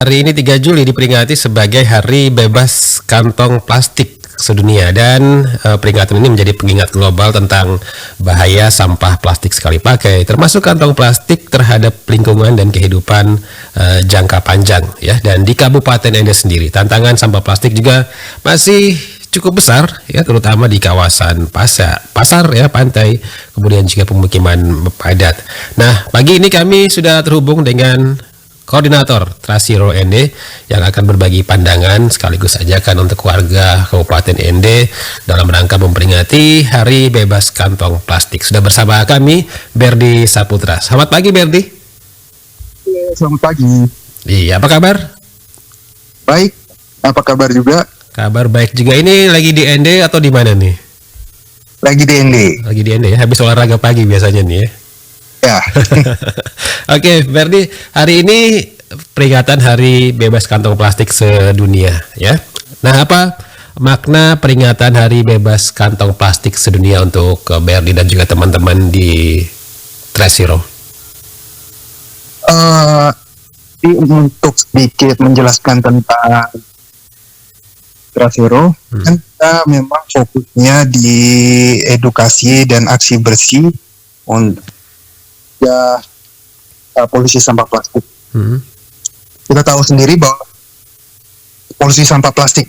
Hari ini 3 Juli diperingati sebagai Hari Bebas Kantong Plastik sedunia dan peringatan ini menjadi pengingat global tentang bahaya sampah plastik sekali pakai, termasuk kantong plastik terhadap lingkungan dan kehidupan jangka panjang ya. Dan di Kabupaten Ende sendiri, tantangan sampah plastik juga masih cukup besar ya, terutama di kawasan pasar ya, pantai, kemudian juga pemukiman padat. Nah, pagi ini kami sudah terhubung dengan Koordinator Trasiro Ende yang akan berbagi pandangan sekaligus ajakan untuk warga Kabupaten Ende dalam rangka memperingati Hari Bebas Kantong Plastik. Sudah bersama kami Berdi Saputra. Selamat pagi Berdi. Selamat pagi. Iya, apa kabar? Baik, apa kabar juga? Kabar baik juga. Ini lagi di Ende atau di mana nih? Lagi di Ende. Lagi di Ende ya, habis olahraga pagi biasanya nih ya. Ya. Oke, Berdi, hari ini peringatan Hari Bebas Kantong Plastik sedunia ya. Nah, apa makna peringatan Hari Bebas Kantong Plastik sedunia untuk Berdi dan juga teman-teman di Trasiro? Untuk sedikit menjelaskan tentang Trasiro, kan kita memang fokusnya di edukasi dan aksi bersih untuk polusi sampah plastik. Kita tahu sendiri bahwa polusi sampah plastik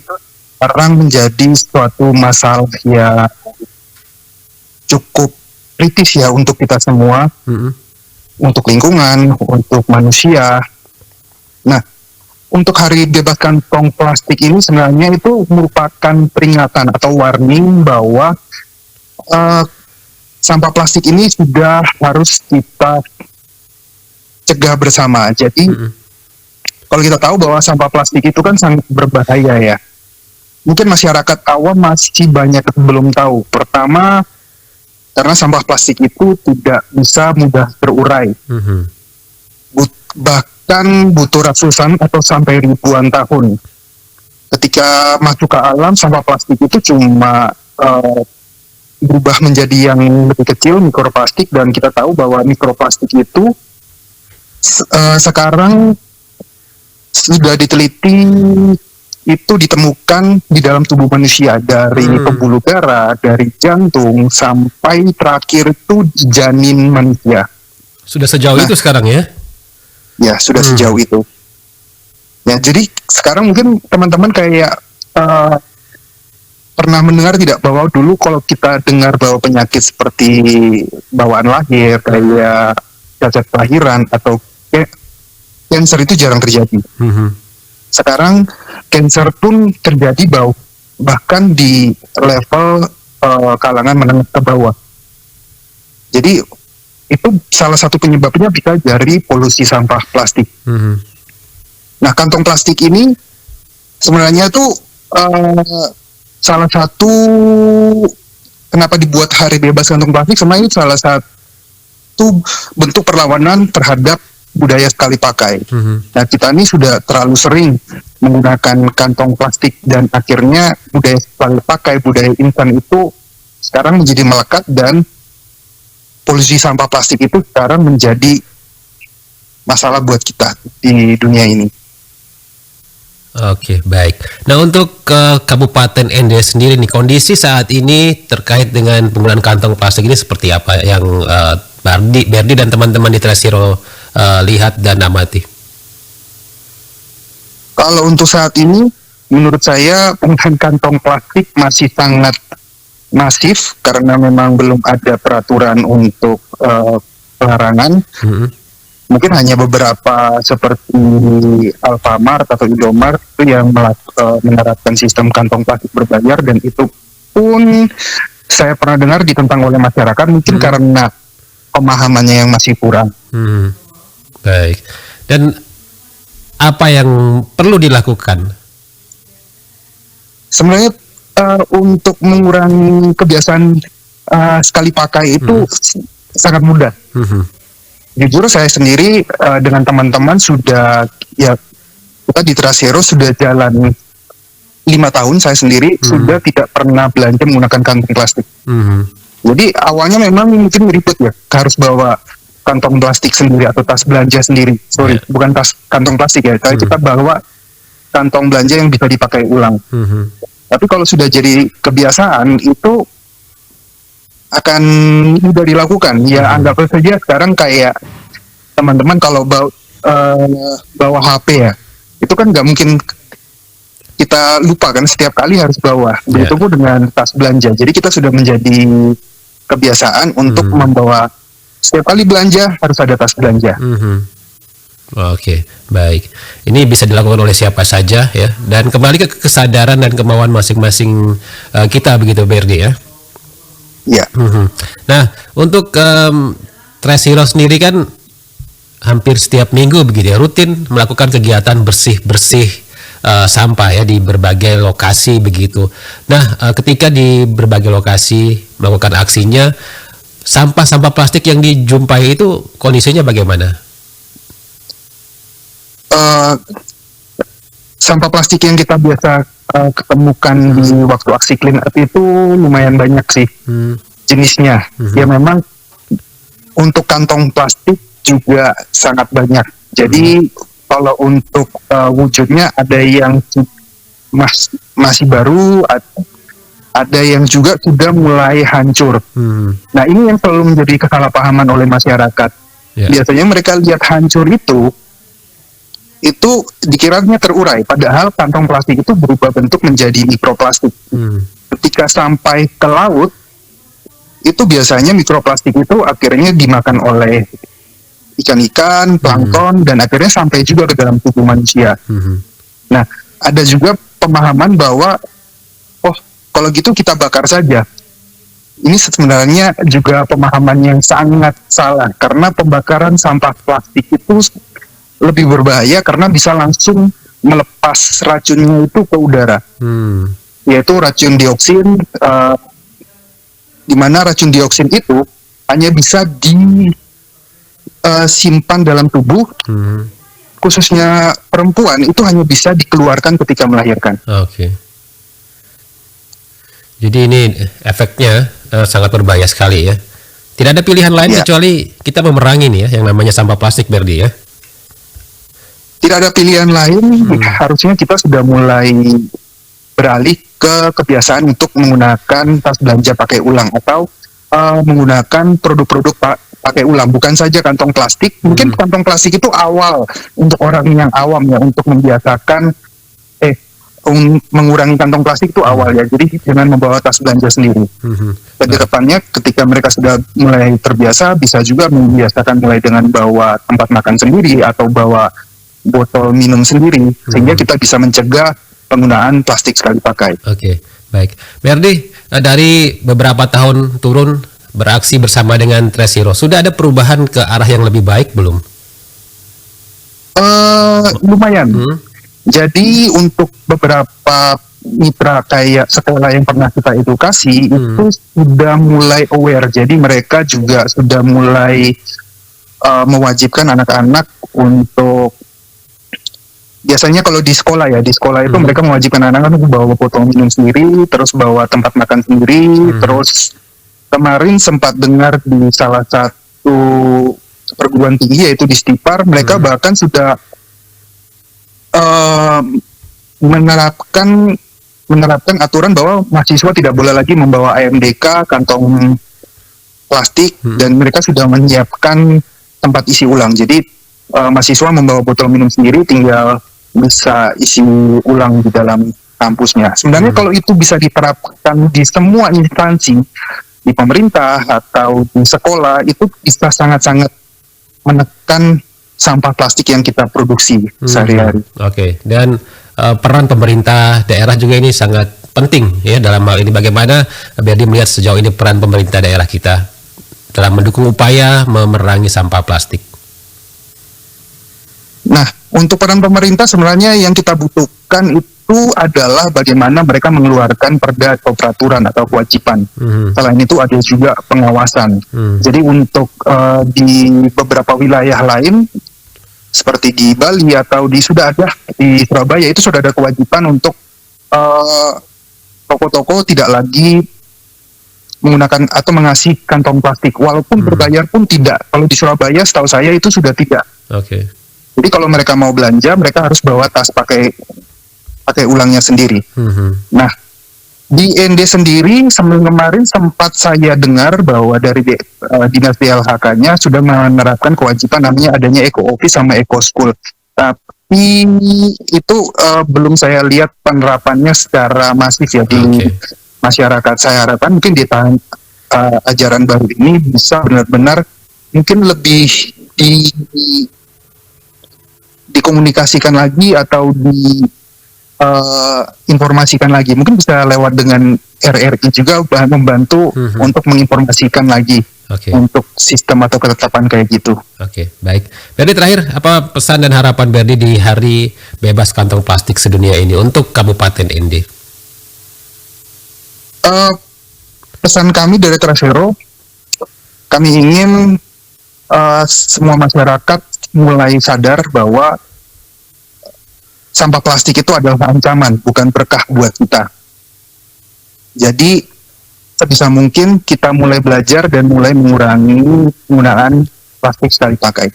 sekarang menjadi suatu masalah yang cukup kritis ya untuk kita semua, untuk lingkungan, untuk manusia. Nah, untuk Hari Bebas Kantong Plastik ini sebenarnya itu merupakan peringatan atau warning bahwa sampah plastik ini sudah harus kita cegah bersama. Jadi, kalau kita tahu bahwa sampah plastik itu kan sangat berbahaya ya. Mungkin masyarakat awam masih banyak yang belum tahu. Pertama, karena sampah plastik itu tidak bisa mudah terurai. Bahkan butuh ratusan atau sampai ribuan tahun. Ketika masuk ke alam, sampah plastik itu cuma berubah menjadi yang lebih kecil, mikroplastik, dan kita tahu bahwa mikroplastik itu sekarang sudah diteliti, itu ditemukan di dalam tubuh manusia, dari pembuluh darah, dari jantung, sampai terakhir itu di janin manusia. Sudah sejauh itu sekarang ya? Ya, sudah sejauh itu. Ya, jadi sekarang mungkin teman-teman kayak pernah mendengar tidak bahwa dulu kalau kita dengar bahwa penyakit seperti bawaan lahir, kayak cacat kelahiran atau kanker itu jarang terjadi. Sekarang kanker pun terjadi bahkan di level kalangan menengah ke bawah. Jadi itu salah satu penyebabnya bisa dari polusi sampah plastik. Nah, kantong plastik ini sebenarnya tuh salah satu kenapa dibuat Hari Bebas Kantong Plastik, sebenarnya salah satu bentuk perlawanan terhadap budaya sekali pakai. Nah, kita ini sudah terlalu sering menggunakan kantong plastik dan akhirnya budaya sekali pakai, budaya instan itu sekarang menjadi melekat dan polusi sampah plastik itu sekarang menjadi masalah buat kita di dunia ini. Oke, baik. Nah, untuk Kabupaten Ende sendiri nih, kondisi saat ini terkait dengan penggunaan kantong plastik ini seperti apa yang Berdi dan teman-teman di Trasiro lihat dan amati? Kalau untuk saat ini, menurut saya penggunaan kantong plastik masih sangat masif karena memang belum ada peraturan untuk pelarangan. Mungkin hanya beberapa seperti Alfamart atau Indomart itu yang menerapkan sistem kantong plastik berbayar, dan itu pun saya pernah dengar ditentang oleh masyarakat mungkin karena pemahamannya yang masih kurang. Baik. Dan apa yang perlu dilakukan? Sebenarnya untuk mengurangi kebiasaan sekali pakai itu sangat mudah. Jujur saya sendiri dengan teman-teman sudah, ya kita di Trasiro sudah jalan 5 tahun, saya sendiri sudah tidak pernah belanja menggunakan kantong plastik. Jadi awalnya memang mungkin ribet ya, harus bawa kantong plastik sendiri atau tas belanja sendiri. Sorry, bukan tas kantong plastik ya. Tapi kita bawa kantong belanja yang bisa dipakai ulang. Tapi kalau sudah jadi kebiasaan itu akan mudah dilakukan. Ya anggap saja sekarang kayak teman-teman kalau bawa HP ya, itu kan nggak mungkin kita lupa kan, setiap kali harus bawa. Begitu pun dengan tas belanja. Jadi kita sudah menjadi kebiasaan untuk membawa, setiap kali belanja harus ada tas belanja. Oke, baik. Ini bisa dilakukan oleh siapa saja ya. Dan kembali ke kesadaran dan kemauan masing-masing kita begitu, Berdi ya. Ya. Nah, untuk Trace Hero sendiri kan hampir setiap minggu begitu ya, rutin melakukan kegiatan bersih-bersih sampah ya di berbagai lokasi begitu. Nah, ketika di berbagai lokasi melakukan aksinya, sampah-sampah plastik yang dijumpai itu kondisinya bagaimana? Sampah plastik yang kita biasa ketemukan di waktu aksi clean up itu lumayan banyak sih jenisnya. Ya memang untuk kantong plastik juga sangat banyak. Jadi kalau untuk wujudnya ada yang masih baru, ada yang juga sudah mulai hancur. Nah ini yang selalu menjadi kesalahpahaman oleh masyarakat. Biasanya mereka lihat hancur itu dikiranya terurai, padahal kantong plastik itu berubah bentuk menjadi mikroplastik. Ketika sampai ke laut, itu biasanya mikroplastik itu akhirnya dimakan oleh ikan-ikan, plankton, dan akhirnya sampai juga ke dalam tubuh manusia. Nah, ada juga pemahaman bahwa, oh, kalau gitu kita bakar saja. Ini sebenarnya juga pemahaman yang sangat salah, karena pembakaran sampah plastik itu lebih berbahaya karena bisa langsung melepas racunnya itu ke udara, yaitu racun dioksin, di mana racun dioksin itu hanya bisa disimpan dalam tubuh, khususnya perempuan itu hanya bisa dikeluarkan ketika melahirkan. Oke. Jadi ini efeknya sangat berbahaya sekali ya. Tidak ada pilihan lain kecuali kita memerangi nih ya yang namanya sampah plastik, Berdi ya. Tidak ada pilihan lain, harusnya kita sudah mulai beralih ke kebiasaan untuk menggunakan tas belanja pakai ulang atau menggunakan produk-produk pakai ulang, bukan saja kantong plastik. Mungkin kantong plastik itu awal untuk orang yang awam ya, untuk membiasakan mengurangi kantong plastik itu awal ya. Jadi dengan membawa tas belanja sendiri. Dan ke depannya ketika mereka sudah mulai terbiasa, bisa juga membiasakan mulai dengan bawa tempat makan sendiri atau bawa botol minum sendiri, sehingga kita bisa mencegah penggunaan plastik sekali pakai. Oke, baik. Berdi, dari beberapa tahun turun beraksi bersama dengan Trace Hero, sudah ada perubahan ke arah yang lebih baik belum? Lumayan. Jadi untuk beberapa mitra kayak sekolah yang pernah kita edukasi itu sudah mulai aware. Jadi mereka juga sudah mulai mewajibkan anak-anak untuk, biasanya kalau di sekolah ya, di sekolah itu mereka mewajibkan anak-anak untuk bawa botol minum sendiri, terus bawa tempat makan sendiri, terus kemarin sempat dengar di salah satu perguruan tinggi yaitu di Stipar, mereka bahkan sudah menerapkan aturan bahwa mahasiswa tidak boleh lagi membawa AMDK, kantong plastik, dan mereka sudah menyiapkan tempat isi ulang. Jadi mahasiswa membawa botol minum sendiri, tinggal bisa isi ulang di dalam kampusnya. Sebenarnya kalau itu bisa diterapkan di semua instansi, di pemerintah atau di sekolah, itu bisa sangat-sangat menekan sampah plastik yang kita produksi sehari-hari. Oke. Dan peran pemerintah daerah juga ini sangat penting ya dalam hal ini. Bagaimana Berdi melihat sejauh ini peran pemerintah daerah kita dalam mendukung upaya memerangi sampah plastik? Nah, untuk peran pemerintah sebenarnya yang kita butuhkan itu adalah bagaimana mereka mengeluarkan perda atau peraturan atau kewajiban. Selain itu ada juga pengawasan. Jadi untuk di beberapa wilayah lain seperti di Bali atau sudah ada di Surabaya, itu sudah ada kewajiban untuk toko-toko tidak lagi menggunakan atau mengasih kantong plastik, walaupun berbayar pun tidak. Kalau di Surabaya setahu saya itu sudah tidak. Oke. Jadi kalau mereka mau belanja, mereka harus bawa tas pakai ulangnya sendiri. Nah, di ND sendiri kemarin sempat saya dengar bahwa dari dinas DLHK-nya sudah menerapkan kewajiban namanya adanya eco office sama eco school. Tapi itu belum saya lihat penerapannya secara masif ya di masyarakat. Saya harapkan mungkin di tahun ajaran baru ini bisa benar-benar mungkin lebih dikomunikasikan lagi atau informasikan lagi. Mungkin bisa lewat dengan RRI juga membantu untuk menginformasikan lagi untuk sistem atau ketetapan kayak gitu. Oke, baik. Berdi, terakhir, apa pesan dan harapan Berdi di Hari Bebas Kantong Plastik Sedunia ini untuk Kabupaten ND? Pesan kami dari Trasero, kami ingin semua masyarakat mulai sadar bahwa sampah plastik itu adalah ancaman, bukan berkah buat kita. Jadi sebisa mungkin kita mulai belajar dan mulai mengurangi penggunaan plastik sekali pakai.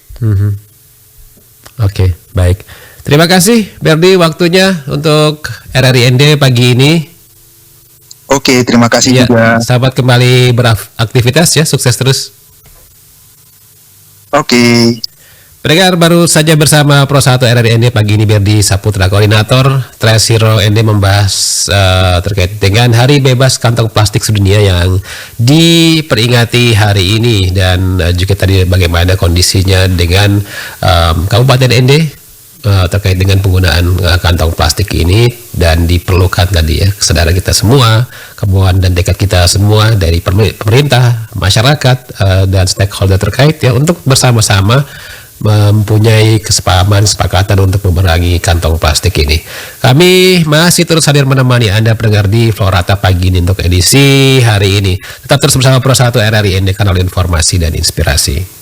Oke, baik. Terima kasih Berdi waktunya untuk RRI ND pagi ini. Oke, terima kasih juga. Sahabat kembali beraktivitas ya, sukses terus. Oke. Pendengar, baru saja bersama Pro 1 RRI ND pagi ini Berdi Saputra, Koordinator Trasero ND, membahas terkait dengan Hari Bebas Kantong Plastik Sedunia yang diperingati hari ini, dan juga tadi bagaimana kondisinya dengan Kabupaten ND terkait dengan penggunaan kantong plastik ini, dan diperlukan tadi ya kesadaran kita semua, kemauan dan tekad kita semua dari pemerintah, masyarakat, dan stakeholder terkait ya untuk bersama-sama mempunyai kesepakatan untuk memerangi kantong plastik ini. Kami masih terus hadir menemani Anda pendengar di Florata pagi ini untuk edisi hari ini. Tetap terus bersama Pro 1 RRI ND, kanal informasi dan inspirasi.